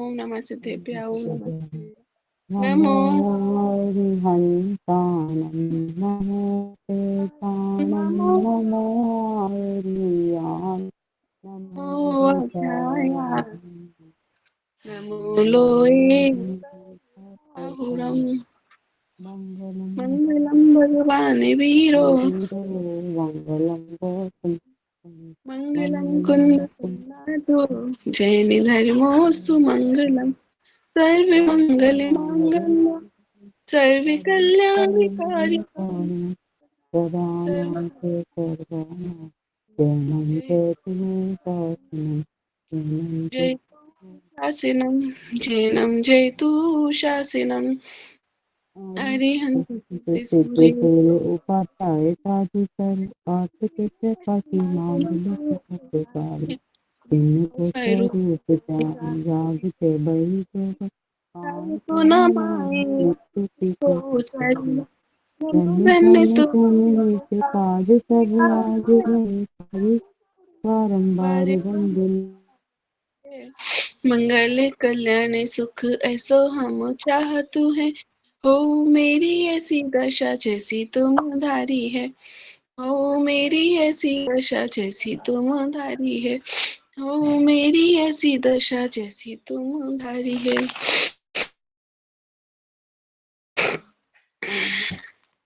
ओम नमः सिद्धेभ्यः ओम नमः नमो नमो हरिहंतानं नमो तेजानं नमो नमो हरियां नमो अध्याया रुद्राय नमो लोये बाहुरम मंगलम मंगलम भगवान वीरो वीरो मंगलम गोपम मंगलम कुंद मंगलम कुंदातो जैन धर्मोस्तु मंगलम सर्वे मंगल मांगल्य सर्वे कल्याणकारी सर्व प्रदानन्ते सर्वाणां शरणं जयतु शासनं शरणं जय शासिनम जैनम जयतु शासिनम अरिहंत सूर्य सूर्य उपाध्याय साधु सर्व आर्थिक काशी मांगल्य सुखकारी तीन स्वरूप जागते बही जग तो न माए स्तुति तो चढ़ी धन्य धन्य धन्य तो धन्य नित्य काज सब आज गए सारी बारंबार वंदन मंगल कल्याण सुख ऐसो हम चाहतु है हो मेरी ऐसी दशा जैसी तुम धारी है हो मेरी ऐसी दशा जैसी तुम धारी है हो मेरी ऐसी दशा जैसी तुम धारी है।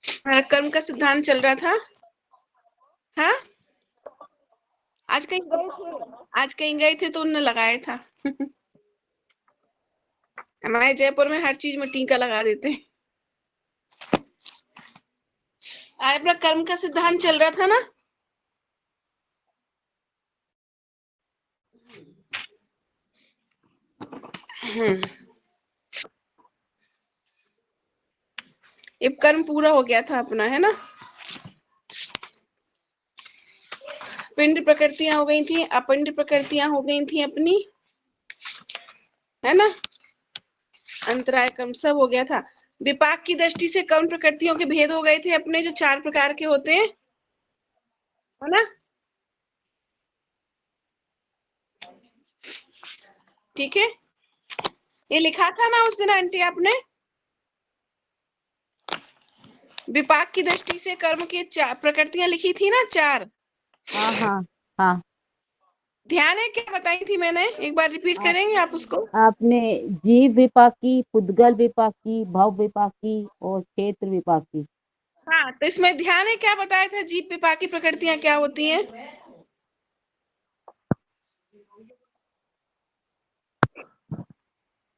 हमारा कर्म का सिद्धांत चल रहा था। हाँ, आज कहीं गए थे, आज कहीं गए थे तो उन्होंने लगाया था। हमारे जयपुर में हर चीज में टीका लगा देते हैं। आज अपना कर्म का सिद्धांत चल रहा था ना। ये कर्म पूरा हो गया था अपना, है ना। पिंड प्रकृतियां हो गई थी, अपिंड प्रकृतियां हो गई थी अपनी, है ना। अंतराय कर्म सब हो गया था। विपाक की दृष्टि से कर्म प्रकृतियों के भेद हो गए थे अपने, जो 4 प्रकार के होते हैं, है ना। ठीक है, ये लिखा था ना उस दिन आंटी आपने, विपाक की दृष्टि से कर्म की 4 प्रकृतियां लिखी थी ना, 4। हाँ हाँ हाँ। ध्यान है क्या बताई थी मैंने, एक बार रिपीट आप करेंगे आप उसको। आपने जीव विपाकी, पुद्गल विपाकी, भव विपाकी और क्षेत्र विपाकी। हाँ, तो इसमें ध्यान है क्या बताया था, जीव विपाकी प्रकृतियां क्या होती हैं।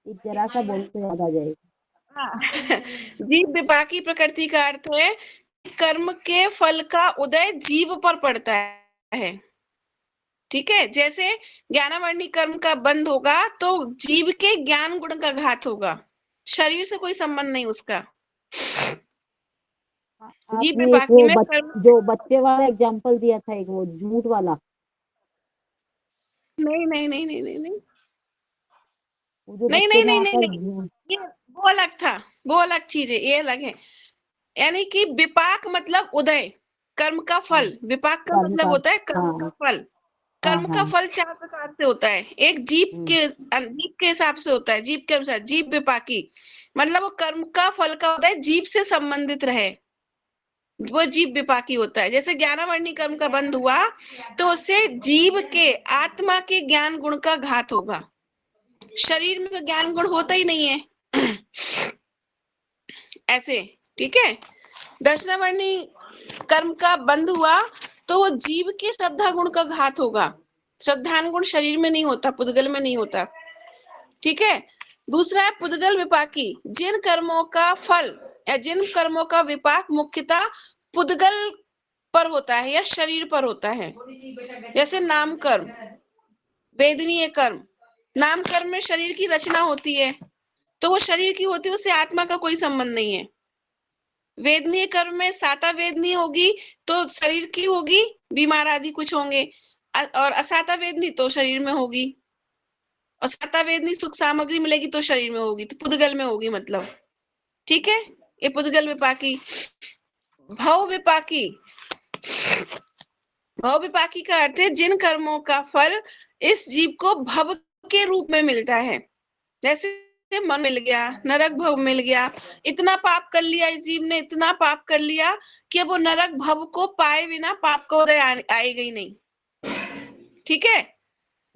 जरा सा बोल तो याद आ जाएगा। हाँ। जीव विपाकी प्रकृति का अर्थ है कर्म के फल का उदय जीव पर पड़ता है। ठीक है, जैसे ज्ञानावर्णी कर्म का बंध होगा तो जीव के ज्ञान गुण का घात होगा, शरीर से कोई संबंध नहीं उसका। जीव आपने एक विपाकी वो में कर्म, जो बच्चे वाला एग्जाम्पल दिया था, एक वो झूठ वाला, नहीं नहीं नहीं नहीं नहीं नहीं वो जो नहीं बच्चे नहीं ने नहीं नहीं आकर नहीं, ये वो अलग था, वो अलग चीज है, ये अलग है। यानी कि विपाक मतलब उदय, कर्म का हाँ, फल, विपाक का कर्म मतलब का। होता है कर्म का हाँ फल। हाँ कर्म का हाँ। फल 4 प्रकार से होता है, एक हम्म, जीव के हिसाब से होता है, जीव के अनुसार जीव विपाकी, मतलब वो कर्म का फल का होता है जीव से संबंधित रहे, वो जीव विपाकी होता है। जैसे ज्ञानावर्णी कर्म का बंध हुआ तो उससे जीव के आत्मा के ज्ञान गुण का घात होगा, शरीर में तो ज्ञान गुण होता ही नहीं है। ऐसे, ठीक है। दर्शनावर्णी कर्म का बंध हुआ तो वो जीव के श्रद्धा गुण का घात होगा, श्रद्धान गुण शरीर में नहीं होता, पुद्गल में नहीं होता। ठीक है। दूसरा है पुद्गल विपाकी, जिन कर्मों का फल या जिन कर्मों का विपाक मुख्यतः पुद्गल पर होता है या शरीर पर होता है। जैसे नाम कर्म, वेदनीय कर्म, नाम कर्म में शरीर की रचना होती है, तो वो शरीर की होती है, उससे आत्मा का कोई संबंध नहीं है। वेदनीय कर्म में साता वेदनी होगी तो शरीर की होगी, बीमार आदि कुछ होंगे, और असाता वेदनी तो शरीर में होगी, और साता वेदनी सुख सामग्री मिलेगी तो शरीर में होगी, तो पुद्गल में होगी मतलब। ठीक है, ये पुद्गल विपाकी। भव विपाकी, भव विपाकी का अर्थ है जिन कर्मों का फल इस जीव को भव के रूप में मिलता है, जैसे मन मिल गया, नरक भव मिल गया, इतना पाप कर लिया इस जीव ने, इतना पाप कर लिया कि अब वो नरक भव को पाए बिना पाप का उदय आएगा ही नहीं। ठीक है,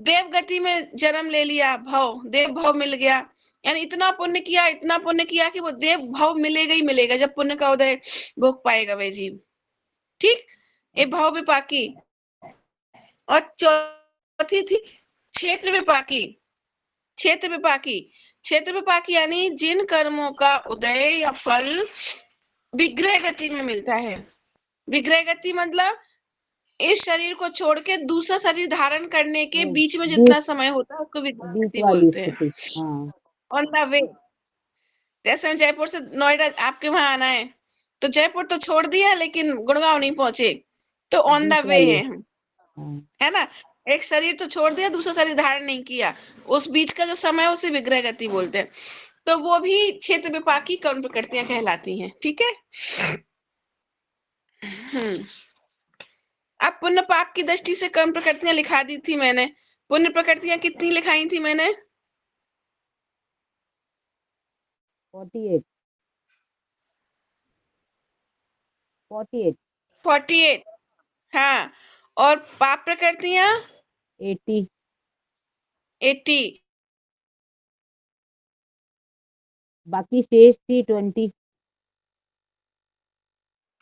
देव गति में जन्म ले लिया, भव देव भव मिल गया, यानी इतना पुण्य किया, इतना पुण्य किया कि वो देव भव मिलेगा ही मिलेगा जब पुण्य का उदय भोग पाएगा वह जीव। ठीक, ये भव विपाकी। और चौथी थी क्षेत्र विपाकी। क्षेत्र विपाकी, क्षेत्र विपाकी यानी जिन कर्मों का उदय या फल विग्रह गति में मिलता है। विग्रह गति मतलब इस शरीर को छोड़ के दूसरा शरीर धारण करने के वो बीच में बीच जितना समय होता है उसको विग्रह बीच गति वाली बोलते हैं। स्थिति। हाँ ऑन द वे, जैसे हम जयपुर से नोएडा आपके वहां आना है, तो जयपुर तो छोड़ दिया लेकिन गुड़गांव नहीं पहुंचे, तो ऑन बीच द वे वाली। है हम, हाँ है ना। एक शरीर तो छोड़ दिया, दूसरा शरीर धारण नहीं किया, उस बीच का जो समय है उसे विग्रह गति बोलते हैं। तो वो भी क्षेत्र विपाकी कर्म प्रकृतियां कहलाती हैं। ठीक है। अब पुण्य पाप की दृष्टि से कर्म प्रकृतियां लिखा दी थी मैंने। पुण्य प्रकृतियां कितनी लिखाई थी मैंने? 48 48 48। हाँ, और पाप प्रकृतियां 80 80। बाकी शेष थी 20।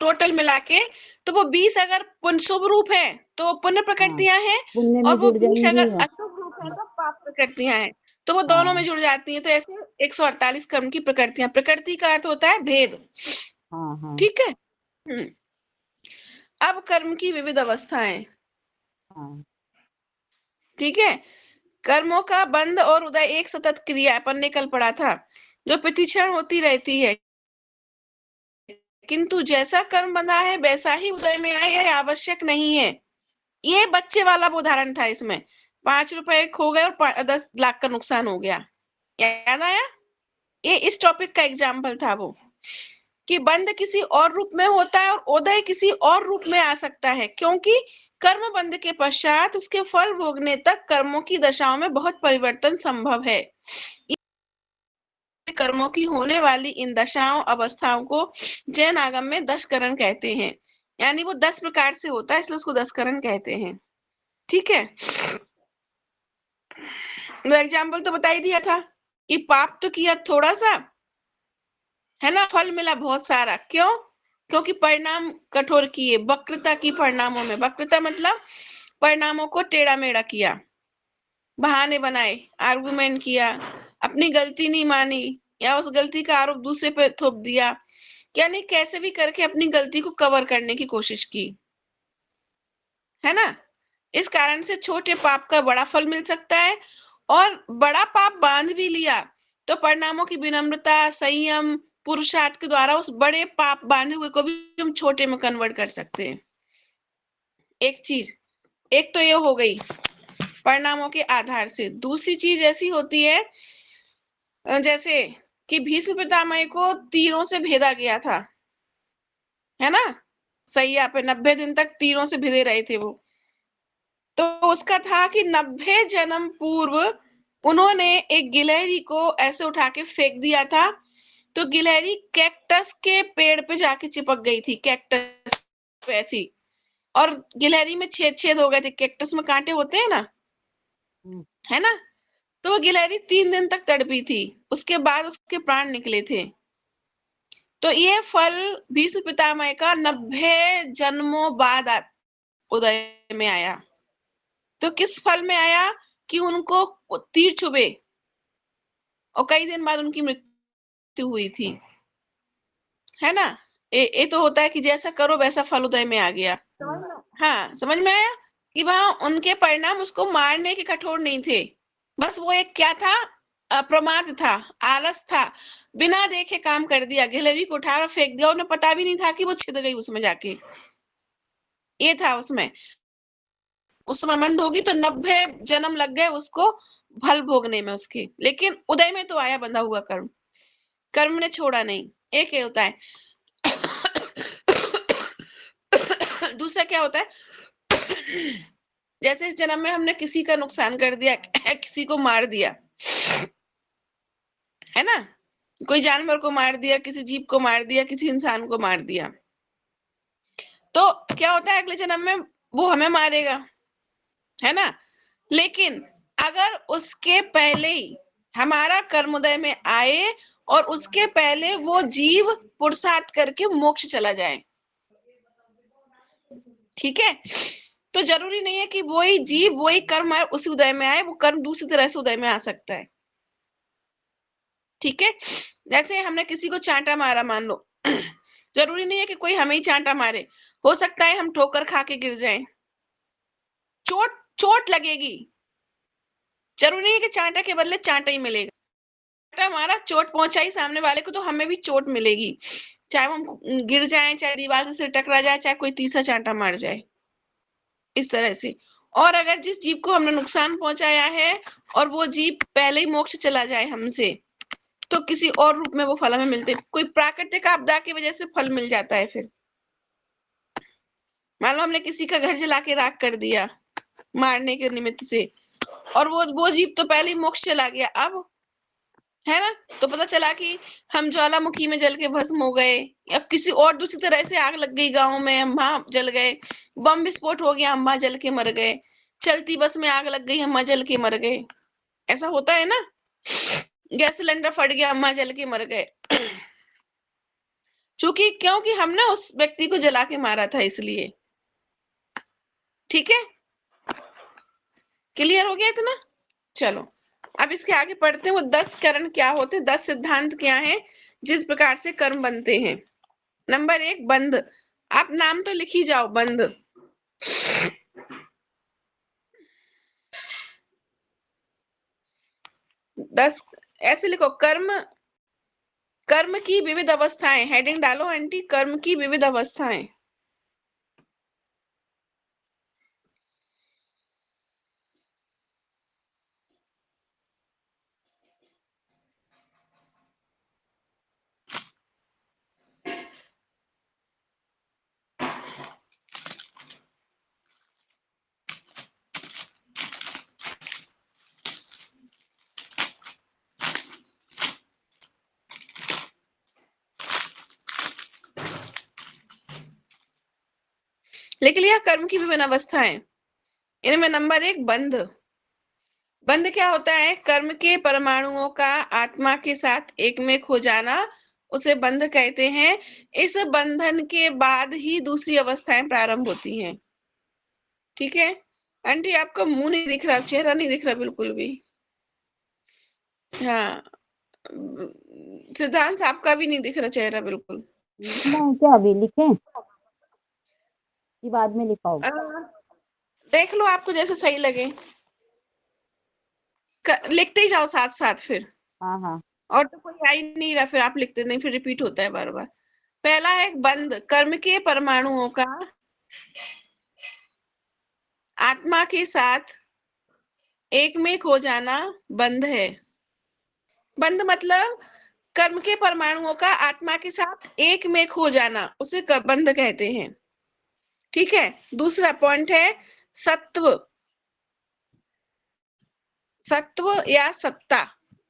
टोटल मिला के तो वो 20 अगर पुण्य शुभ रूप है तो वो पुण्य हाँ प्रकृतियां हैं, पुण्य में और वो जुड़ 20 जाएंगी अगर और अशुभ रूप है तो पाप प्रकृतियां हैं, तो वो दोनों में हाँ जुड़ जाती हैं। तो ऐसे 148 कर्म की प्रकृतियां। प्रकृति का अर्थ होता है भेद। हाँ हाँ ठीक है। अब कर्म की विविध अवस्थाएं। हाँ ठीक है, कर्मों का बंध और उदय एक सतत क्रिया अपन ने कल पढ़ा था, जो प्रतिक्षण होती रहती है, किंतु जैसा कर्म बंधा है वैसा ही उदय में आए, यह आवश्यक नहीं है। ये बच्चे वाला उदाहरण था इसमें, 5 रुपए खो गए और 10 लाख का नुकसान हो गया। याद आया? ये इस टॉपिक का एग्जाम्पल था वो, कि बंध किसी और रूप में होता है और उदय किसी और रूप में आ सकता है, क्योंकि कर्म बंध के पश्चात उसके फल भोगने तक कर्मों की दशाओं में बहुत परिवर्तन संभव है। कर्मों की होने वाली इन दशाओं अवस्थाओं को जैन आगम में 10 करण कहते हैं, यानी वो 10 प्रकार से होता है, इसलिए उसको 10 करण कहते हैं। ठीक है, तो एग्जाम्पल तो बता ही दिया था कि पाप तो किया थोड़ा सा, है ना, फल मिला बहुत सारा। क्यों? क्योंकि परिणाम कठोर किए, वक्रता की परिणामों में। वक्रता मतलब परिणामों को टेढ़ा मेढ़ा किया, बहाने बनाए, आर्गुमेंट किया, अपनी गलती नहीं मानी, या उस गलती का आरोप दूसरे पे थोप दिया, यानी कैसे भी करके अपनी गलती को कवर करने की कोशिश की, है ना। इस कारण से छोटे पाप का बड़ा फल मिल सकता है, और बड़ा पाप बांध भी लिया तो परिणामों की विनम्रता, संयम, पुरुषार्थ के द्वारा उस बड़े पाप बांधे हुए को भी हम छोटे में कन्वर्ट कर सकते हैं। एक चीज, एक तो ये हो गई परिणामों के आधार से। दूसरी चीज ऐसी होती है, जैसे कि भीष्म पितामह को तीरों से भेदा गया था, है ना, सैया पे 90 दिन तक तीरों से भिदे रहे थे वो। तो उसका था कि 90 जन्म पूर्व उन्होंने एक गिलहरी को ऐसे उठा के फेंक दिया था, तो गिलहरी कैक्टस के पेड़ पे जाके चिपक गई थी, कैक्टस पे ऐसी, और गिलहरी में छेद छेद हो गए थे, कैक्टस में कांटे होते हैं ना, हम्म, है ना। तो वो गिलहरी 3 दिन तक तड़पी थी, उसके बाद उसके प्राण निकले थे। तो ये फल भीष्म पितामह का 90 जन्मों बाद उदय में आया। तो किस फल में आया? कि उनको तीर चुभे और कई दिन बाद उनकी मृत्यु हुई थी, है ना। ये तो होता है कि जैसा करो वैसा फल उदय में आ गया। हाँ, समझ में आया कि वहां उनके परिणाम उसको मारने के कठोर नहीं थे, बस वो एक क्या था, प्रमाद था, आलस था, बिना देखे काम कर दिया, गिलहरी को उठा और फेंक दिया, उन्हें पता भी नहीं था कि वो छिद गई उसमें जाके। ये था उसमें, उस समय मंद होगी तो 90 जन्म लग गए उसको फल भोगने में उसके, लेकिन उदय में तो आया बंधा हुआ कर्म, कर्म ने छोड़ा नहीं। एक ये होता है। दूसरा क्या होता है, जैसे इस जन्म में हमने किसी का नुकसान कर दिया, किसी को मार दिया, है ना, कोई जानवर को मार दिया, किसी जीव को मार दिया, किसी इंसान को मार दिया, तो क्या होता है अगले जन्म में वो हमें मारेगा, है ना। लेकिन अगर उसके पहले ही हमारा कर्मोदय में आए और उसके पहले वो जीव पुरुषार्थ करके मोक्ष चला जाए, ठीक है, तो जरूरी नहीं है कि वही जीव वही कर्म उसी उदय में आए, वो कर्म दूसरी तरह से उदय में आ सकता है, ठीक है। जैसे हमने किसी को चांटा मारा मान लो, जरूरी नहीं है कि कोई हमें ही चांटा मारे, हो सकता है हम ठोकर खा के गिर जाएं, चोट चोट लगेगी, जरूरी नहीं है कि चांटा के बदले चांटा ही मिलेगा, चांटा मारा चोट पहुंचाई सामने वाले को तो हमें भी चोट मिलेगी, चाहे हम गिर जाएं, चाहे दीवार से सिर टकरा जाए, चाहे कोई तीसरा चांटा मार जाए, इस तरह से। और अगर जिस जीव को हमने नुकसान पहुंचाया है और वो जीव पहले ही मोक्ष चला जाए हमसे, तो किसी और रूप में वो फल हमें मिलते, कोई प्राकृतिक आपदा की वजह से फल मिल जाता है। फिर मान लो हमने किसी का घर जला के राख कर दिया मारने के निमित्त से, और वो जीव तो पहले ही मोक्ष चला गया, अब है ना, तो पता चला कि हम ज्वालामुखी में जल के भस्म हो गए, या किसी और दूसरी तरह से आग लग गई गांव में, हम वहां जल गए, बम विस्फोट हो गया, हम वहां जल के मर गए, चलती बस में आग लग गई, हम वहां जल के मर गए, ऐसा होता है ना, गैस सिलेंडर फट गया, हम वहां जल के मर गए, क्योंकि हमने उस व्यक्ति को जला के मारा था, इसलिए। ठीक है, क्लियर हो गया इतना। चलो अब इसके आगे पढ़ते हैं, वो 10 करण क्या होते हैं, 10 सिद्धांत क्या हैं जिस प्रकार से कर्म बनते हैं। नंबर 1 बंध, आप नाम तो लिख ही जाओ, बंध। 10 ऐसे लिखो, कर्म की विविध अवस्थाएं, हेडिंग डालो आंटी, कर्म की विविध अवस्थाएं। लिख लिया कर्म की विभिन्न अवस्थाएं। इनमें नंबर 1 बंध। बंध क्या होता है, कर्म के परमाणुओं का आत्मा के साथ एक में खो जाना, उसे बंध कहते हैं। इस बंधन के बाद ही दूसरी अवस्थाएं प्रारंभ होती हैं। ठीक है आंटी, आपका मुंह नहीं दिख रहा, चेहरा नहीं दिख रहा बिल्कुल भी। हाँ, सिद्धांत आपका भी नहीं दिख रहा चेहरा बिल्कुल। लिखना है क्या, अभी लिखें कि बाद में लिखाओ? देख लो आपको जैसे सही लगे, लिखते ही जाओ साथ साथ फिर। हाँ हाँ। और तो कोई आ ही नहीं रहा, फिर आप लिखते नहीं, फिर रिपीट होता है बार बार। पहला है बंध, कर्म के परमाणुओं का आत्मा के साथ एक में खो जाना बंध है। बंध मतलब कर्म के परमाणुओं का आत्मा के साथ एक में खो जाना, उसे बंध कहते हैं। ठीक है, दूसरा पॉइंट है सत्व। सत्व या सत्ता,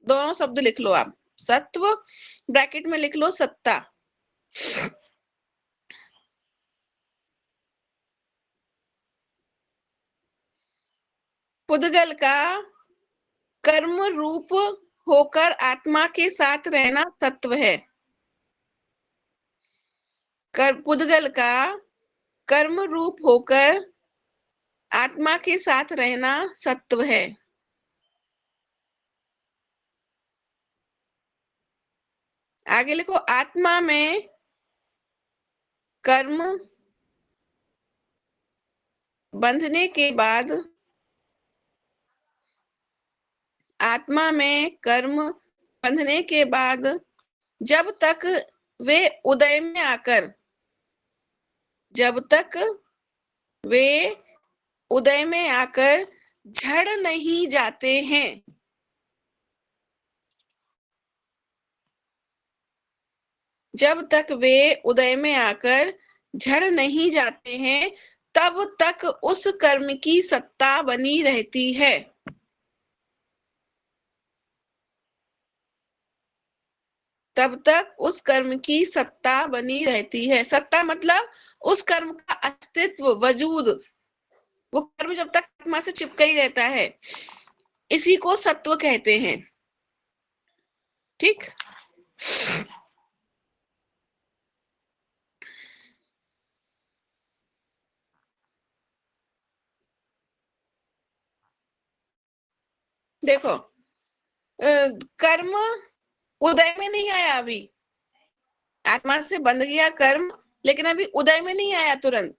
दोनों शब्द लिख लो आप। सत्व ब्रैकेट में लिख लो सत्ता। पुद्गल का कर्म रूप होकर आत्मा के साथ रहना सत्व है। पुद्गल का कर्म रूप होकर आत्मा के साथ रहना सत्व है। आगे लिखो, आत्मा में कर्म बंधने के बाद, आत्मा में कर्म बंधने के बाद जब तक वे उदय में आकर, जब तक वे उदय में आकर झड़ नहीं जाते हैं, जब तक वे उदय में आकर झड़ नहीं जाते हैं, तब तक उस कर्म की सत्ता बनी रहती है। तब तक उस कर्म की सत्ता बनी रहती है। सत्ता मतलब उस कर्म का अस्तित्व, वजूद, वो कर्म जब तक आत्मा से चिपका ही रहता है, इसी को सत्व कहते हैं। ठीक। देखो, कर्म उदय में नहीं आया अभी, आत्मा से बंध गया कर्म, लेकिन अभी उदय में नहीं आया तुरंत।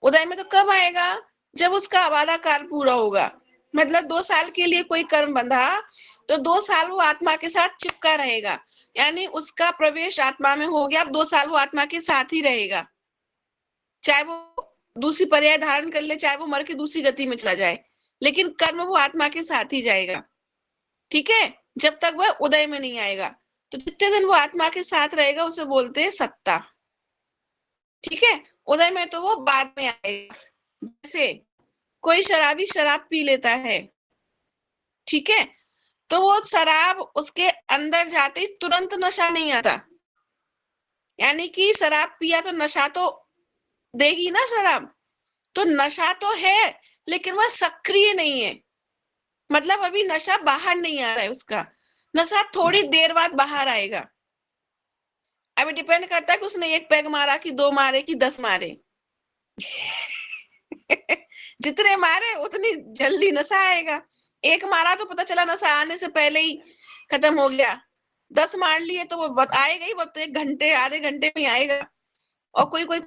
उदय में तो कब आएगा, जब उसका आवादा काल पूरा होगा। मतलब 2 साल के लिए कोई कर्म बंधा, तो 2 साल वो आत्मा के साथ चिपका रहेगा, यानी उसका प्रवेश आत्मा में हो गया। अब 2 साल वो आत्मा के साथ ही रहेगा, चाहे वो दूसरी पर्याय धारण कर ले, चाहे वो मर के दूसरी गति में चला जाए, लेकिन कर्म वो आत्मा के साथ ही जाएगा। ठीक है, जब तक वह उदय में नहीं आएगा। तो जितने दिन वो आत्मा के साथ रहेगा उसे बोलते हैं सत्ता। ठीक है, उदय में तो वो बाद में आएगा। जैसे कोई शराबी शराब पी लेता है, ठीक है, तो वो शराब उसके अंदर जाते ही तुरंत नशा नहीं आता। यानी कि शराब पिया तो नशा तो देगी ना शराब, तो नशा तो है, लेकिन वह सक्रिय नहीं है। मतलब अभी नशा बाहर नहीं आ रहा है उसका, नशा थोड़ी देर बाद बाहर आएगा। अभी डिपेंड करता है कि उसने 1 पैग मारा कि 2 मारे कि 10 मारे। जितने मारे उतनी जल्दी नशा आएगा। 1 मारा तो पता चला नशा आने से पहले ही खत्म हो गया, 10 मार लिए तो वो आएगा ही, वो तो 1 घंटे आधे घंटे में ही आएगा। और कोई कोई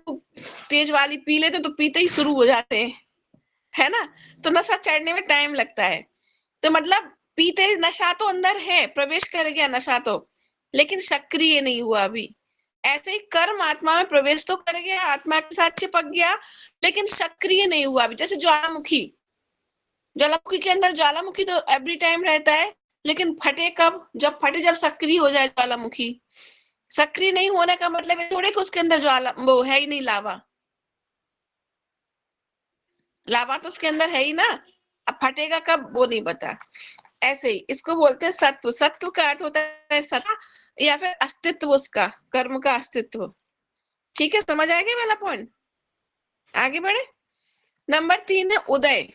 तेज वाली पी लेते तो पीते ही शुरू हो जाते हैं, है ना, तो नशा चढ़ने में टाइम लगता है। तो मतलब पीते ही नशा तो अंदर है, प्रवेश कर गया नशा तो, लेकिन सक्रिय नहीं हुआ अभी। ऐसे ही कर्म आत्मा में प्रवेश तो कर गया, आत्मा के साथ चिपक गया, लेकिन सक्रिय नहीं हुआ अभी। जैसे ज्वालामुखी, ज्वालामुखी के अंदर ज्वालामुखी तो एवरी टाइम रहता है, लेकिन फटे कब, जब फटे, जब सक्रिय हो जाए ज्वालामुखी। सक्रिय नहीं होने का मतलब थोड़े कि उसके अंदर ज्वाला वो है ही नहीं, लावा, लावा तो उसके अंदर है ही ना, अब फटेगा कब वो नहीं पता। ऐसे ही इसको बोलते हैं सत्व। सत्व का अर्थ होता है सत्ता या फिर अस्तित्व, उसका कर्म का अस्तित्व। ठीक है, समझ आ गया वाला पॉइंट। आगे बढ़े। नंबर 3 है उदय।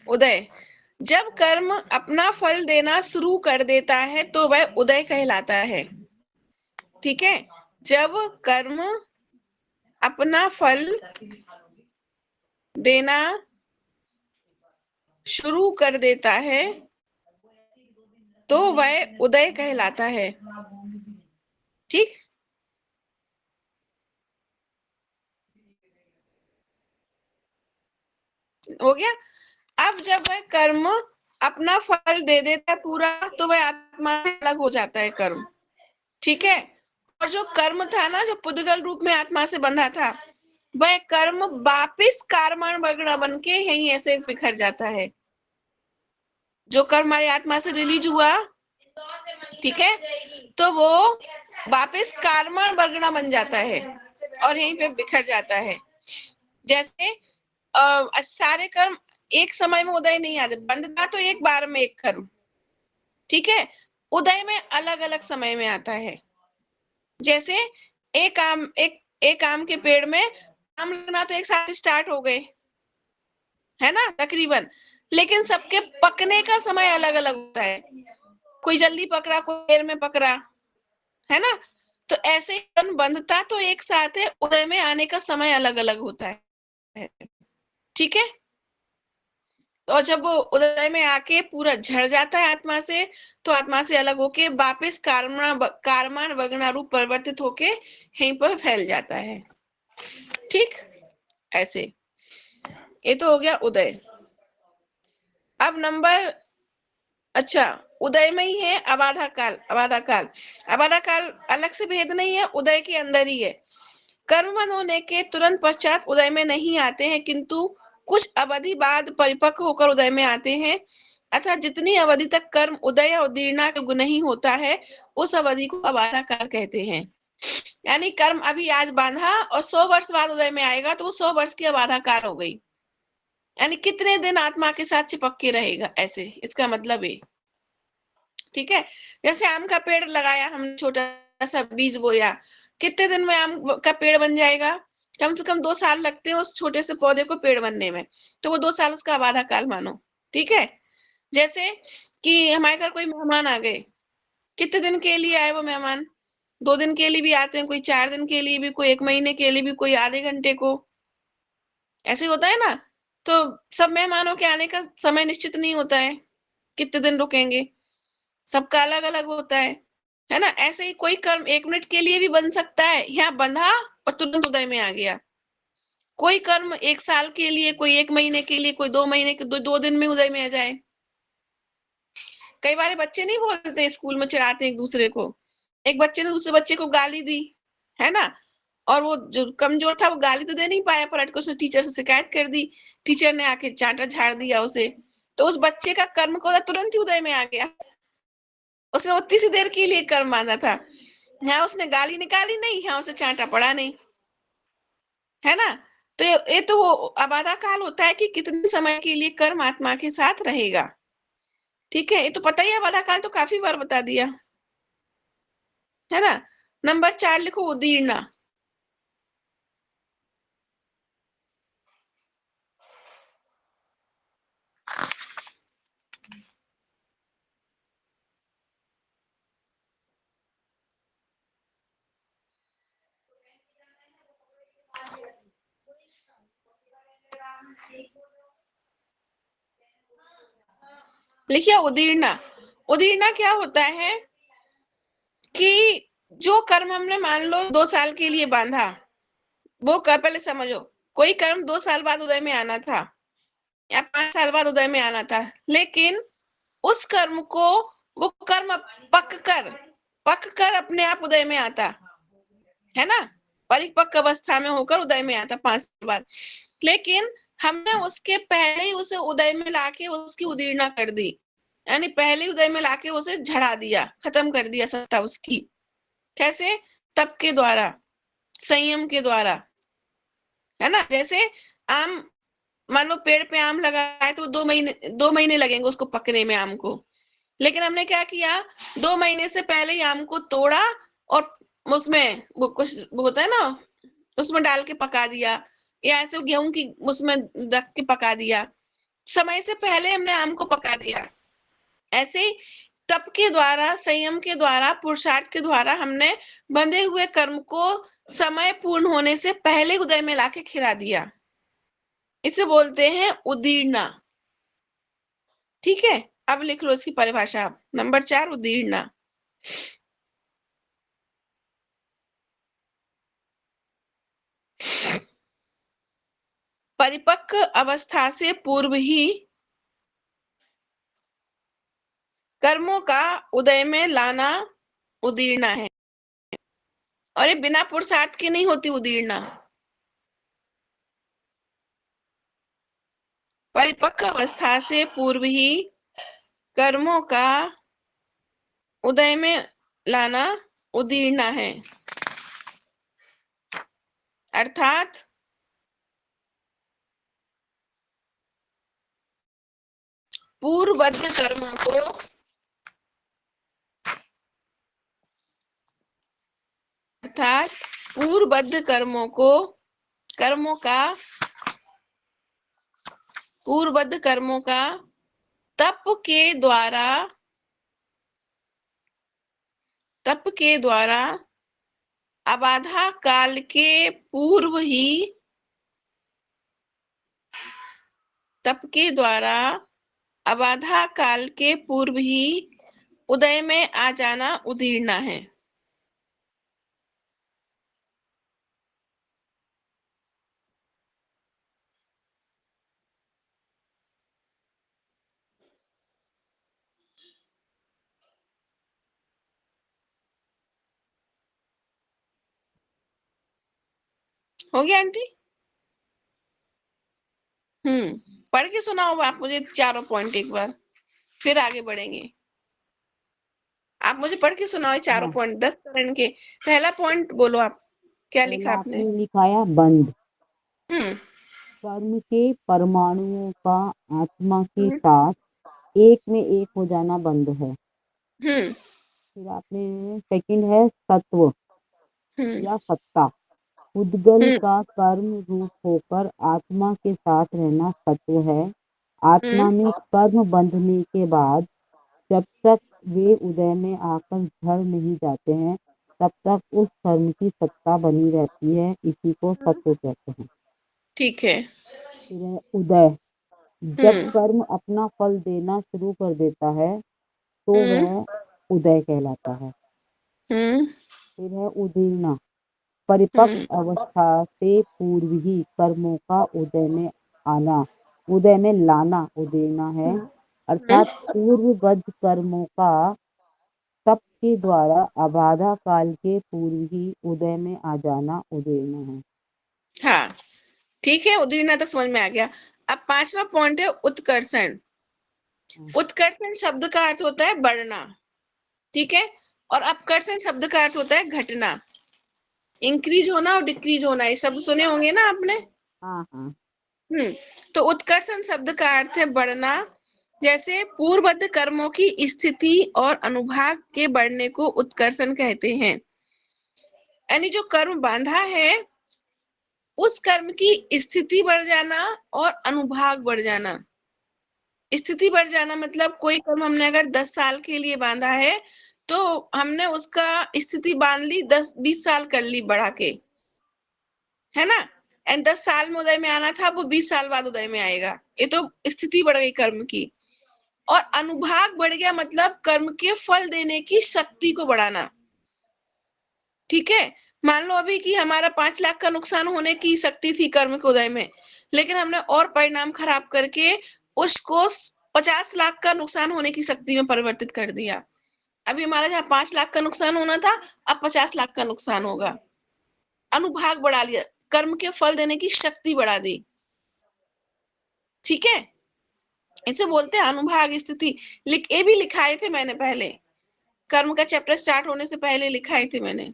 उदय, जब कर्म अपना फल देना शुरू कर देता है तो वह उदय कहलाता है। ठीक है, जब कर्म अपना फल देना शुरू कर देता है तो वह उदय कहलाता है। ठीक, हो गया। अब जब वह कर्म अपना फल दे देता है पूरा, तो वह आत्मा से अलग हो जाता है कर्म। ठीक है, और जो कर्म था ना, जो पुद्गल रूप में आत्मा से बंधा था, वह कर्म वापिस कार्मण वगड़ा बन के यही ऐसे बिखर जाता है। जो कर्म हमारी आत्मा से रिलीज हुआ, ठीक है, तो वो वापिस कार्मण वर्गना बन जाता है और यहीं पे बिखर जाता है। जैसे सारे कर्म एक समय में उदय नहीं आते, बंधता तो एक बार में एक कर्म, ठीक है, उदय में अलग अलग समय में आता है। जैसे एक आम के पेड़ में आम लगना तो एक साथ स्टार्ट हो गए, है ना, तकरीबन, लेकिन सबके पकने का समय अलग अलग होता है। कोई जल्दी पक रहा, कोई देर में पक रहा, है ना। तो ऐसे ही बंधता तो एक साथ है, उदय में आने का समय अलग अलग होता है। ठीक है, और जब वो उदय में आके पूरा झड़ जाता है आत्मा से, तो आत्मा से अलग होके वापिस कारमान वगना रूप परिवर्तित होके यहीं पर फैल जाता है। ठीक, ऐसे। ये तो हो गया उदय। अब नंबर, अच्छा, उदय में ही है अबाधा काल। अबाधा काल, अबाधा काल अलग से भेद नहीं है, उदय के अंदर ही है। कर्मबंध होने के तुरंत पश्चात उदय में नहीं आते हैं, किंतु कुछ अवधि बाद परिपक्व होकर उदय में आते हैं। अतः जितनी अवधि तक कर्म उदय या उदीर्णा के गुण नहीं होता है उस अवधि को अबाधा काल कहते हैं। यानी कर्म अभी आज बांधा और 100 वर्ष बाद उदय में आएगा तो वो 100 वर्ष की अबाधा काल हो गई। यानी कितने दिन आत्मा के साथ चिपक के रहेगा, ऐसे इसका मतलब है। ठीक है, जैसे आम का पेड़ लगाया हमने, छोटा सा बीज बोया, कितने दिन में आम का पेड़ बन जाएगा? कम से कम 2 साल लगते हैं उस छोटे से पौधे को पेड़ बनने में, तो वो 2 साल उसका आबादा काल मानो। ठीक है, जैसे कि हमारे घर कोई मेहमान आ गए, कितने दिन के लिए आए वो मेहमान? 2 दिन के लिए भी आते हैं, कोई 4 दिन के लिए भी, कोई 1 महीने के लिए भी, कोई आधे घंटे को, ऐसे होता है ना। तो सब मेहमानों के आने का समय निश्चित नहीं होता है, कितने दिन रुकेंगे, सबका अलग अलग होता है ना। ऐसे ही कोई कर्म 1 मिनट के लिए भी बन सकता है, यहाँ बंधा और तुरंत उदय में आ गया। कोई कर्म 1 साल के लिए, कोई 1 महीने के लिए, कोई 2 महीने के, 2 दिन में उदय में आ जाए। कई बार बच्चे नहीं बोलते, स्कूल में चिढ़ाते एक दूसरे को, एक बच्चे ने दूसरे बच्चे को गाली दी, है ना, और वो जो कमजोर था वो गाली तो दे नहीं पाया, पलट के उसने टीचर से शिकायत कर दी, टीचर ने आके चांटा झाड़ दिया उसे, तो उस बच्चे का कर्म को तुरंत ही उदय में आ गया। उसने उतनी सी देर के लिए कर्म बांधा था, यहाँ उसने गाली निकाली नहीं, यहाँ उसे चांटा पड़ा नहीं, है ना। तो ये तो वो अबाधा काल होता है कि कितने समय के लिए कर्म आत्मा के साथ रहेगा। ठीक है, ये तो पता ही है, अबाधा काल तो काफी बार बता दिया, है ना। नंबर 4 लिखो, उदीर्णा। लिखिए उदीर्णा। उदीर्णा क्या होता है कि जो कर्म हमने मान लो 2 साल के लिए बांधा, वो पहले समझो, कोई कर्म 2 साल बाद उदय में आना था या 5 साल बाद उदय में आना था, लेकिन उस कर्म को, वो कर्म पक कर अपने आप उदय में आता, है ना, परिपक्व अवस्था में होकर उदय में आता 5 साल बाद, लेकिन हमने उसके पहले ही उसे उदय में लाके उसकी उदीर्णा कर दी, यानी पहले उदय में लाके उसे झड़ा दिया, खत्म कर दिया सत्ता उसकी। कैसे? तप के द्वारा, संयम के द्वारा, है ना। जैसे आम, मान लो पेड़ पे आम लगा है तो 2 महीने लगेंगे उसको पकने में, आम को, लेकिन हमने क्या किया, 2 महीने से पहले ही आम को तोड़ा और उसमें वो कुछ वो होता है ना, उसमें डाल के पका दिया, या ऐसे गेहूं की उसमें रख के पका दिया, समय से पहले हमने आम को पका दिया। ऐसे ही तप के द्वारा, संयम के द्वारा, पुरुषार्थ के द्वारा हमने बंधे हुए कर्म को समय पूर्ण होने से पहले उदय में लाके खिला दिया, इसे बोलते हैं उदीर्णा। ठीक है, अब लिख लो इसकी परिभाषा आप। नंबर 4 उदीर्णा। परिपक्व अवस्था से पूर्व ही कर्मों का उदय में लाना उदीर्णा है, और ये बिना पुरुषार्थ की नहीं होती उदीर्णा। परिपक्व अवस्था से पूर्व ही कर्मों का उदय में लाना उदीर्णा है, अर्थात पूर्वबद्ध कर्मों को, अर्थात पूर्वबद्ध कर्मों का तप के द्वारा अबाधा काल के पूर्व ही, तप के द्वारा अबाधा काल के पूर्व ही उदय में आ जाना उदीर्णा है। हो गया आंटी? पढ़ के सुनाओ आप मुझे चारों पॉइंट एक बार। फिर आगे बढ़ेंगे। आप मुझे पढ़ के सुनाओ ये चारों हाँ, पॉइंट 10 चरण के। पहला पॉइंट बोलो आप, क्या लिखा पहला आपने? आपने लिखाया बंध। हम्म कर्म के परमाणुओं का आत्मा के हम्म साथ एक में एक हो जाना बंध है। हम्म फिर आपने सेकंड है सत्व हम्म या सत्ता। उद्गल हम्म का कर्म रूप होकर आत्मा के साथ रहना सत्व है। आत्मा हम्म में कर्म बंधने के बाद जब तक वे उदय में आकर झड़ नहीं जाते हैं, तब तक उस कर्म की सत्ता बनी रहती है। इसी को सत्व कहते हैं। ठीक है। फिर है उदय। जब हम्म कर्म अपना फल देना शुरू कर देता है, तो हम्म वह उदय कहलाता है। हम्म फिर है उदीर्णा। परिपक्व हम्म अवस्था से पूर्व ही कर्मों का आना उदय में लाना उदीर्णा है। हम्म अर्थात पूर्वबद्ध कर्मों का तप के द्वारा अबाधा काल के पूर्व ही उदय में आ जाना उदीर्णा है। हाँ, ठीक है, उदीर्णा तक समझ में आ गया। अब पांचवा पॉइंट है उत्कर्षण। उत्कर्षण शब्द का अर्थ होता है बढ़ना, ठीक है। और अपकर्षण शब्द का अर्थ होता है घटना, इंक्रीज होना और डिक्रीज होना। ये शब्द सुने होंगे ना आपने। हाँ हाँ। हम्म तो उत्कर्षण शब्द का अर्थ है बढ़ना। जैसे पूर्वबद्ध कर्मों की स्थिति और अनुभाग के बढ़ने को उत्कर्षण कहते हैं। यानी जो कर्म बांधा है उस कर्म की स्थिति बढ़ जाना और अनुभाग बढ़ जाना। स्थिति बढ़ जाना मतलब कोई कर्म हमने अगर 10 साल के लिए बांधा है, तो हमने उसका स्थिति बांध ली, 10-20 साल कर ली बढ़ा के, है ना। एंड 10 साल में उदय में आना था, वो 20 साल बाद उदय में आएगा। ये तो स्थिति बढ़ गई कर्म की। और अनुभाग बढ़ गया मतलब कर्म के फल देने की शक्ति को बढ़ाना, ठीक है। मान लो अभी कि हमारा 5 लाख का नुकसान होने की शक्ति थी कर्म के उदय में, लेकिन हमने और परिणाम खराब करके उसको 50 लाख का नुकसान होने की शक्ति में परिवर्तित कर दिया। अभी हमारा जहाँ 5 लाख का नुकसान होना था, अब 50 लाख का नुकसान होगा। अनुभाग बढ़ा लिया, कर्म के फल देने की शक्ति बढ़ा दी, ठीक है। इसे बोलते हैं अनुभाग स्थिति। ये भी लिखाए थे मैंने पहले, कर्म का चैप्टर स्टार्ट होने से पहले लिखाए थे मैंने,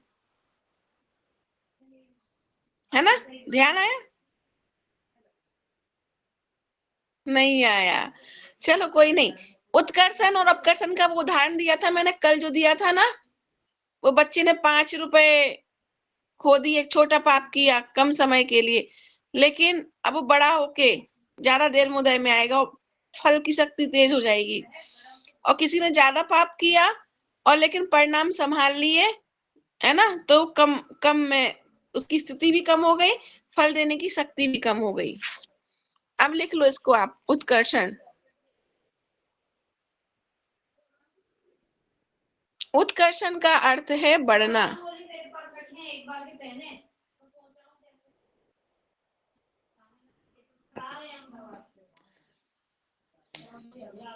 है ना। ध्यान आया? नहीं आया? चलो कोई नहीं। उत्कर्षण और अपकर्षण का वो उदाहरण दिया था मैंने कल, जो दिया था ना, वो बच्चे ने 5 रुपए खो दिए, एक छोटा पाप किया कम समय के लिए, लेकिन अब वो बड़ा होके ज्यादा देर में उदय में आएगा और फल की शक्ति तेज हो जाएगी। और किसी ने ज्यादा पाप किया और लेकिन परिणाम संभाल लिए, है ना, तो कम कम में उसकी स्थिति भी कम हो गई, फल देने की शक्ति भी कम हो गई। अब लिख लो इसको आप, उत्कर्षण। उत्कर्षण का अर्थ है बढ़ना।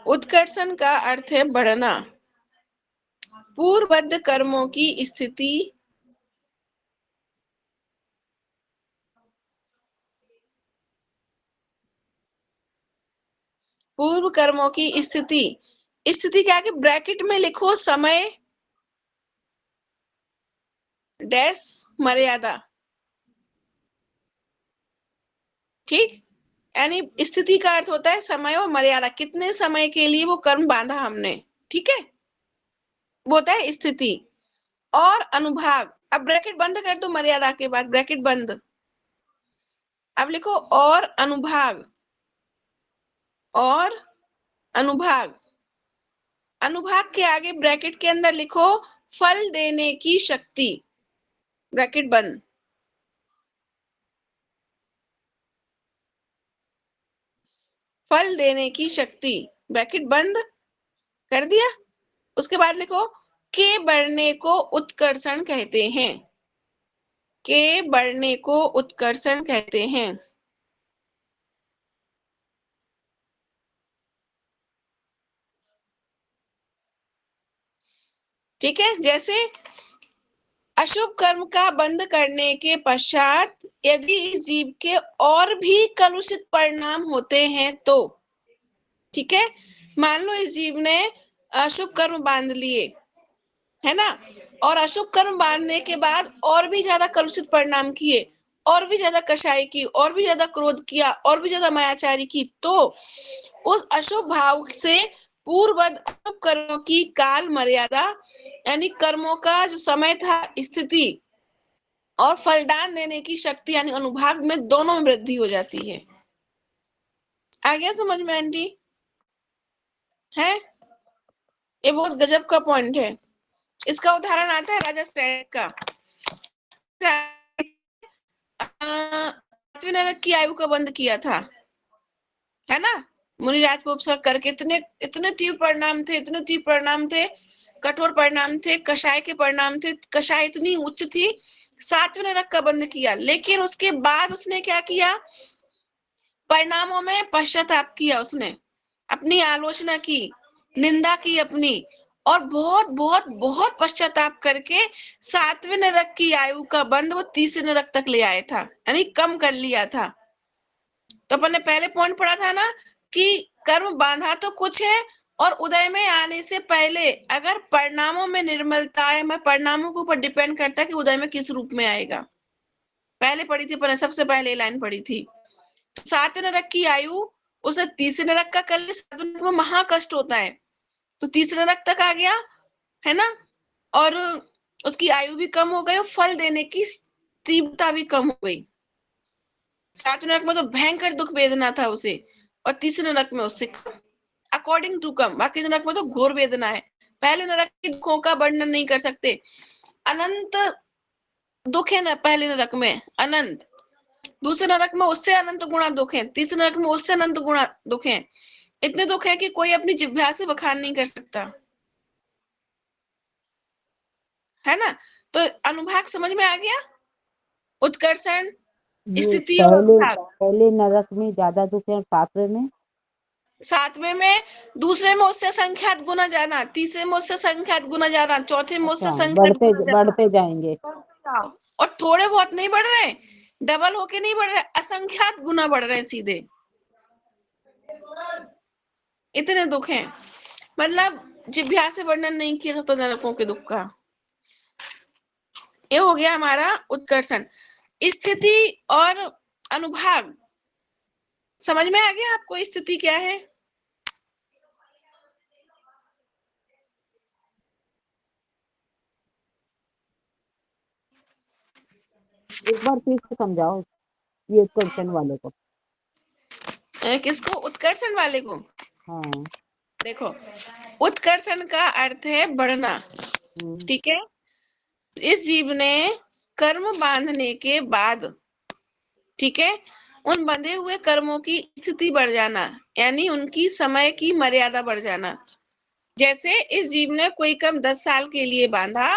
उत्कर्षण का अर्थ है बढ़ना। पूर्वबद्ध कर्मों की स्थिति पूर्व कर्मों की स्थिति। स्थिति क्या है, ब्रैकेट में लिखो समय डैश मर्यादा, ठीक। यानी स्थिति का अर्थ होता है समय और मर्यादा, कितने समय के लिए वो कर्म बांधा हमने, ठीक है, वो होता है स्थिति। और अनुभाग, अब ब्रैकेट बंद कर दो मर्यादा के बाद, ब्रैकेट बंद। अब लिखो और अनुभाग, और अनुभाग। अनुभाग के आगे ब्रैकेट के अंदर लिखो फल देने की शक्ति, ब्रैकेट बंद। फल देने की शक्ति, ब्रैकेट बंद कर दिया। उसके बाद लिखो के बढ़ने को उत्कर्षण कहते हैं, के बढ़ने को उत्कर्षण कहते हैं। ठीक है। जैसे अशुभ कर्म का बंद करने के पश्चात यदि इस जीव के और भी कलुषित परिणाम होते हैं तो, ठीक है, मान लो इस जीव ने अशुभ कर्म बांध लिए, है ना, और अशुभ कर्म बांधने के बाद और भी ज्यादा कलुषित परिणाम किए, और भी ज्यादा कषाय की, और भी ज्यादा क्रोध किया, और भी ज्यादा मायाचारी की, तो उस अशुभ भाव से पूर्ववत अशुभ कर्मों की काल मर्यादा यानी कर्मों का जो समय था, स्थिति और फलदान देने की शक्ति यानी अनुभाग में दोनों में वृद्धि हो जाती है। आ गया समझ में आंटी? है, ये बहुत गजब का पॉइंट है। इसका उदाहरण आता है राजा स्टैट का। सातवें नरक की आयु का बंद किया था, है ना, मुनिराज को उपसर्ग करके। इतने इतने तीव्र परिणाम थे, इतने तीव्र परिणाम थे, कठोर परिणाम थे, कषाय के परिणाम थे, कषाय इतनी उच्च थी, सातवें नरक का बंद किया। लेकिन उसके बाद उसने क्या किया, परिणामों में पश्चाताप किया, उसने अपनी आलोचना की, निंदा की अपनी, और बहुत बहुत बहुत पश्चाताप करके सातवें नरक की आयु का बंद वो तीसरे नरक तक ले आया था, यानी कम कर लिया था। तो अपन ने पहले पॉइंट पढ़ा था ना कि कर्म बांधा तो कुछ है, और उदय में आने से पहले अगर परिणामों में निर्मलता है, मैं परिणामों के ऊपर डिपेंड करता है कि उदय में किस रूप में आएगा। पहले पढ़ी थी अपन ने, सबसे पहले लाइन पढ़ी थी। तो सातवें नरक की आयु उसे तीसरे नरक का कर लिया, सातवें नरक में महाकष्ट होता है, तो तीसरे नरक तक आ गया, है ना, और उसकी आयु भी कम हो गई और फल देने की तीव्रता भी कम हो गई। सातवें नरक में तो भयंकर दुख वेदना था उसे, और तीसरे नरक में उससे अकॉर्डिंग टू कम, बाकी नरक में तो घोर वेदना है। पहले नरक के दुखों का वर्णन नहीं कर सकते, अनंत दुख है ना पहले नरक में, अनंत। दूसरे नरक में उससे अनंत गुणा दुख है, तीसरे नरक में उससे अनंत गुणा दुख है। इतने दुख है कि कोई अपनी जिह्वा से बखान नहीं कर सकता, है ना। तो अनुभाग समझ में आ गया, उत्कर्षण, ये स्थिति और पहले अनुभाग। पहले नरक में ज्यादा दुख है और सातवें में? सातवें में, दूसरे में उससे संख्यात गुना ज्यादा, तीसरे में उससे संख्यात गुना ज्यादा, चौथे में उससे अच्छा, संख्यात बढ़ते गुना ज्यादा। बढ़ते जाएंगे। और थोड़े बहुत नहीं बढ़ रहे, डबल होके नहीं बढ़ रहे, असंख्यात गुना बढ़ रहे हैं सीधे। इतने दुख हैं, मतलब जिभ्या से वर्णन नहीं किया जाता नरकों के दुख का। ये हो गया हमारा उत्कर्षण। स्थिति और अनुभाग समझ में आ गया आपको, स्थिति क्या है? एक बार फिर से समझाओ ये क्वेश्चन वाले को। किसको, उत्कर्षण वाले को? हाँ। देखो, उत्कर्षण का अर्थ है बढ़ना, हम्म। ठीक है। इस जीव ने कर्म बांधने के बाद, ठीक है, उन बंधे हुए कर्मों की स्थिति बढ़ जाना, यानी उनकी समय की मर्यादा बढ़ जाना। जैसे इस जीव ने कोई कर्म 10 साल के लिए बांधा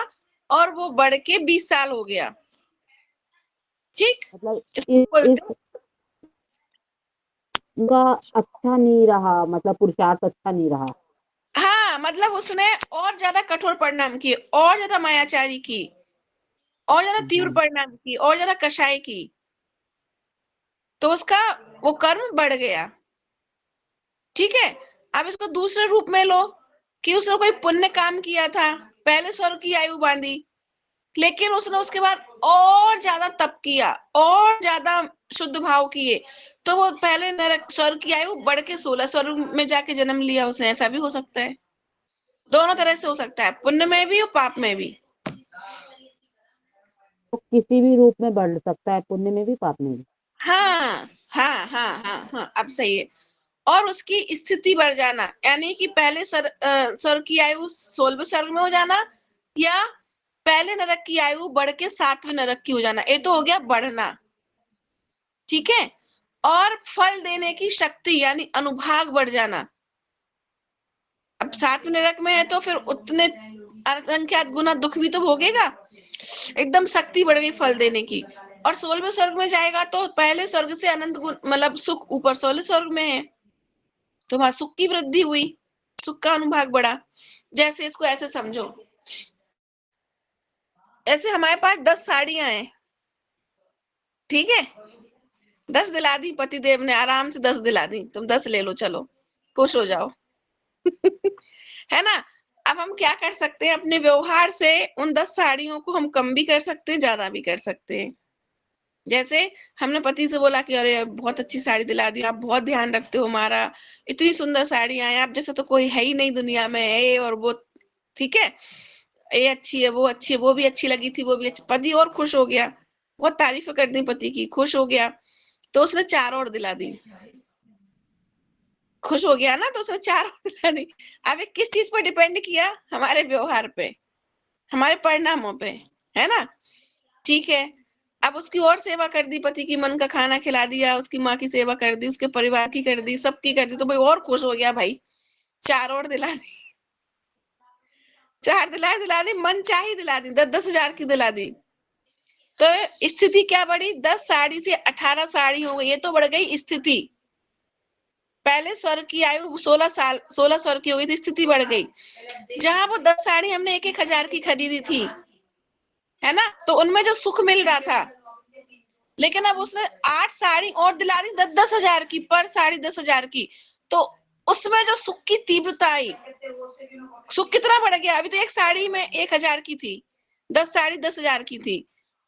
और वो बढ़ के 20 साल हो गया, ठीक, मतलब इसको बोलते हैं। इनका अच्छा नहीं रहा, मतलब पुरुषार्थ अच्छा नहीं रहा। हाँ, मतलब उसने और ज्यादा कठोर परिणाम किए, और ज्यादा मायाचारी की, और ज्यादा तीव्र हाँ। परिणाम की, और ज्यादा कषाय की, तो उसका वो कर्म बढ़ गया, ठीक है। अब इसको दूसरे रूप में लो कि उसने कोई पुण्य काम किया था, पहले स्वर्ग की आयु बांधी, लेकिन उसने उसके बाद और ज्यादा तप किया, और ज्यादा शुद्ध भाव किए, तो वो पहले नरक स्वर्ग की आयु बढ़ के 16 स्वर्ग में जाके जन्म लिया उसने। ऐसा भी हो सकता है, दोनों तरह से हो सकता है, पुण्य में भी और पाप में भी। तो किसी भी रूप में बढ़ सकता है, पुण्य में भी पाप में भी। हाँ हाँ हाँ हाँ हाँ, अब सही है। और उसकी स्थिति बढ़ जाना, यानी कि पहले स्वर्ग की आयु 16वें स्वर्ग में हो जाना, या पहले नरक की आयु बढ़ के 7वें नरक की हो जाना, ये तो हो गया बढ़ना, ठीक है। और फल देने की शक्ति यानी अनुभाग बढ़ जाना। अब 7वें नरक में है तो फिर उतने असंख्यात गुना दुख भी तो भोगेगा, एकदम शक्ति बढ़ गई फल देने की। और 16वें स्वर्ग में जाएगा तो पहले स्वर्ग से अनंत गुण मतलब सुख ऊपर 16वें स्वर्ग में है, तो वहां सुख की वृद्धि हुई, सुख का अनुभाग बढ़ा। जैसे इसको ऐसे समझो, ऐसे हमारे पास 10 साड़ियां हैं, ठीक है, 10 दिला दी, पति देव ने आराम से 10 दिला दी, तुम 10 ले लो, चलो खुश हो जाओ। है ना? अब हम क्या कर सकते हैं, अपने व्यवहार से उन 10 साड़ियों को हम कम भी कर सकते हैं, ज़्यादा भी कर सकते हैं। जैसे हमने पति से बोला कि अरे बहुत अच्छी साड़ी दिला दी, आप बहुत ध्यान रखते हो हमारा, इतनी सुंदर साड़ियाँ हैं, आप जैसा तो कोई है ही नहीं दुनिया में, ये और वो, ठीक है? ये अच्छी है, वो भी अच्छी लगी थी, वो भी अच्छी, पति और खुश हो गया। बहुत तारीफ़ें कर दी पति की, खुश हो गया, तो उसने 4 और दिला दी। खुश हो गया ना, तो उसने 4 और दिला दी। अब ये किस चीज़ पर डिपेंड किया? हमारे व्यवहार पे, हमारे परिणामों पे, है ना? ठीक है। अब उसकी और सेवा कर दी, पति की मन का खाना खिला दिया, उसकी माँ की सेवा कर दी, उसके परिवार की कर दी, सबकी कर दी, तो भाई और खुश हो गया भाई, 4 और दिला दी। 4 दिला दी, मनचाही दिला दी, 10-10 हज़ार की दिला दी। तो स्थिति क्या बढ़ी? 10 साड़ी से 18 साड़ी हो गई, ये तो बढ़ गई स्थिति। पहले स्वर्ग की आयु 16 स्वर्ग की हो गई थी, स्थिति बढ़ गई। जहाँ वो 10 साड़ी हमने 1-1 हज़ार की खरीदी थी, है ना? तो उनमें जो सुख मिल रहा था, लेकिन अब उसने 8 साड़ी और दिला दी 10-10 हज़ार की, पर साड़ी 10 हज़ार की। तो उसमें जो सुख की तीव्रता आई, सुख कितना बढ़ गया? अभी तो एक साड़ी में 1 हज़ार की थी, 10 साड़ी 10 हज़ार की थी।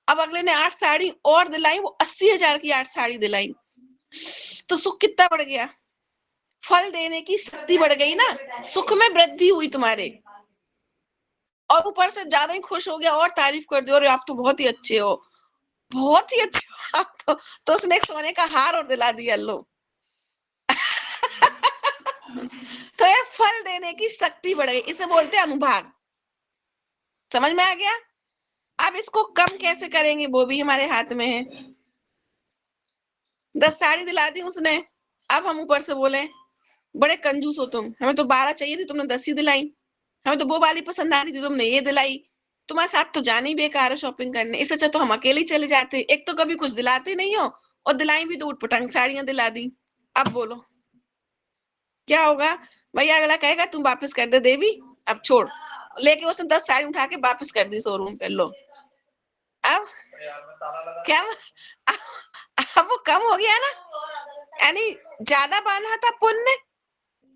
अब अगले ने 8 साड़ी और दिलाई, वो 80 हज़ार की 8 साड़ी दिलाई। तो सुख कितना बढ़ गया? फल देने की शक्ति बढ़ गई ना, सुख में वृद्धि हुई तुम्हारे, और ऊपर से ज्यादा ही खुश हो गया और तारीफ कर दी, अरे आप तो बहुत ही अच्छे हो, बहुत ही अच्छे हो आप तो उसने एक सोने का हार और दिला दिया लो। तो ये फल देने की शक्ति बढ़ गई, इसे बोलते हैं अनुभाग। समझ में आ गया? अब इसको कम कैसे करेंगे, वो भी हमारे हाथ में है। 10 साड़ी दिला दी उसने, अब हम ऊपर से बोले बड़े कंजूस हो तुम, हमें तो 12 चाहिए थी, तुमने 10 ही दिलाई। हमें तो वो वाली पसंद आ रही थी, तुमने ये दिलाई। तुम्हारे साथ तो जाना ही बेकार है शॉपिंग करने, इससे अच्छा तो हम अकेले ही चले जाते। एक तो कभी कुछ दिलाते नहीं हो, और दिलाई भी तो उटपटांग साड़ियां दिला दी। अब बोलो क्या होगा? भैया अगला कहेगा तुम वापस कर दे देवी, अब छोड़। लेके उसने 10 साड़ी उठा के वापस कर दी शोरूम पे, लो। अब क्या, अब वो कम हो गया ना, यानी ज्यादा बांधा था पुण्य,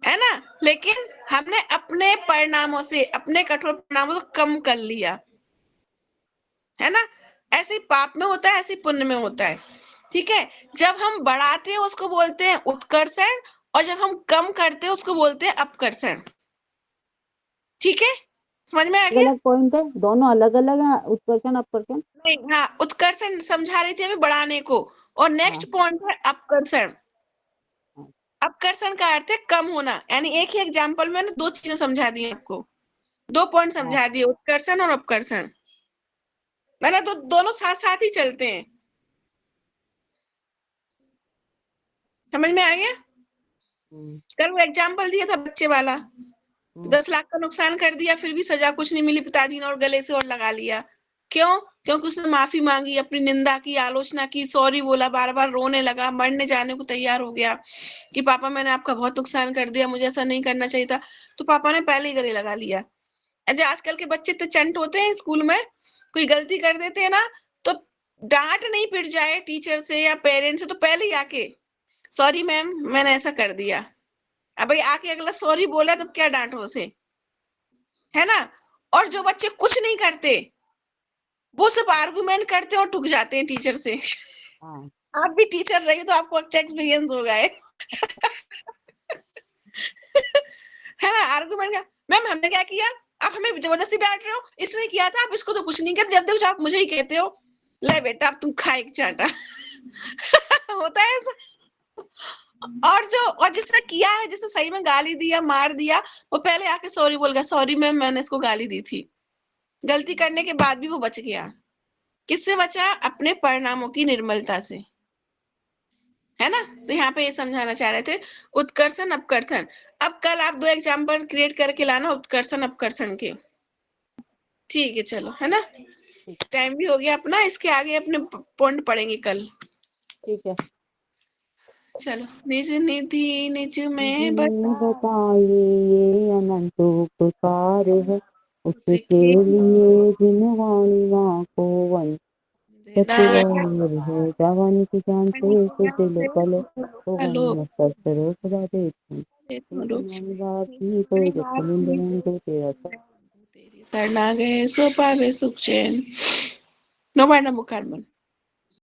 है ना? लेकिन हमने अपने परिणामों से, अपने कठोर परिणामों से कम कर लिया, है ना? ऐसे ही पाप में होता है, ऐसे ही पुण्य में होता है। ठीक है? जब हम बढ़ाते हैं उसको बोलते हैं उत्कर्षण, और जब हम कम करते हैं उसको बोलते हैं अपकर्षण। ठीक है? समझ में आ अलग गया? अलग पॉइंट है, दोनों अलग अलग है, उत्कर्षण अपकर्षण। नहीं, हाँ, उत्कर्षण समझा रही थी हमें बढ़ाने को, और हाँ, नेक्स्ट पॉइंट है अपकर्षण। हाँ, अपकर्षण का अर्थ है कम होना, यानी एक ही एग्जाम्पल में ना 2 चीजें समझा दी आपको, 2 पॉइंट हाँ, समझा दिए, उत्कर्षण और अपकर्षण। मैंने तो दोनों साथ साथ ही चलते हैं। समझ में आ गया? हम्म, कल वो एग्जाम्पल दिया था बच्चे वाला, हम्म, 10 लाख का नुकसान कर दिया, फिर भी सजा कुछ नहीं मिली, पिताजी ने और गले से और लगा लिया। क्यों? क्योंकि उसने माफी मांगी, अपनी निंदा की, आलोचना की, सॉरी बोला, बार बार रोने लगा, मरने जाने को तैयार हो गया कि पापा मैंने आपका बहुत नुकसान कर दिया, मुझे ऐसा नहीं करना चाहिए था। तो पापा ने पहले ही गले लगा लिया। अजय आजकल के बच्चे तो चंट होते हैं, स्कूल में कोई गलती कर देते हैं ना, तो डांट नहीं पिट जाए टीचर से या पेरेंट्स से, तो पहले ही आके सॉरी मैम मैंने ऐसा कर दिया। अब भाई आके अगला सॉरी बोला तो क्या डांटो उसे, है ना? और जो बच्चे कुछ नहीं करते, वो सिर्फ आर्गुमेंट करते हैं और ठुक जाते हैं टीचर से। हाँ, आप भी टीचर रही तो आपको अच्छा एक्सपीरियंस होगा है। है ना? आर्गुमेंट का, मैम हमने क्या किया, आप हमें जबरदस्ती डांट रहे हो, इसने किया था, आप इसको तो कुछ नहीं करते, जब देखो आप मुझे ही कहते हो। ले बेटा अब तुम खा एक चाटा। होता है ऐसा। और जिसने किया है, जिसने सही में गाली दिया, मार दिया, वो पहले आके सॉरी बोल गया, सॉरी मैम मैंने इसको गाली दी थी। गलती करने के बाद भी वो बच गया। किससे बचा? अपने परिणामों की निर्मलता से, है ना? तो यहाँ पे ये समझाना चाह रहे थे, उत्कर्षण अपकर्षण। अब कल आप 2 एग्जाम्पल क्रिएट करके लाना उत्कर्षण अपकर्षण के। ठीक है, चलो, है ना? ठीक, टाइम भी हो गया अपना, इसके आगे अपने पॉइंट पढ़ेंगे कल। ठीक है। चलो, निज निधि निज में जिन्हें बता, बताइए ये अनंत उपकार है, उसके उसके लिए जिन वाणी माँ को वंश देना सत्वर है, जवानी की जान से दिल कल, तो हेलो। वही सत्सरो सदा देती। की कोई दुख निंदन जो तेरा शरण आ गए सो पावे सुख चैन। नो मैडम बुखार मन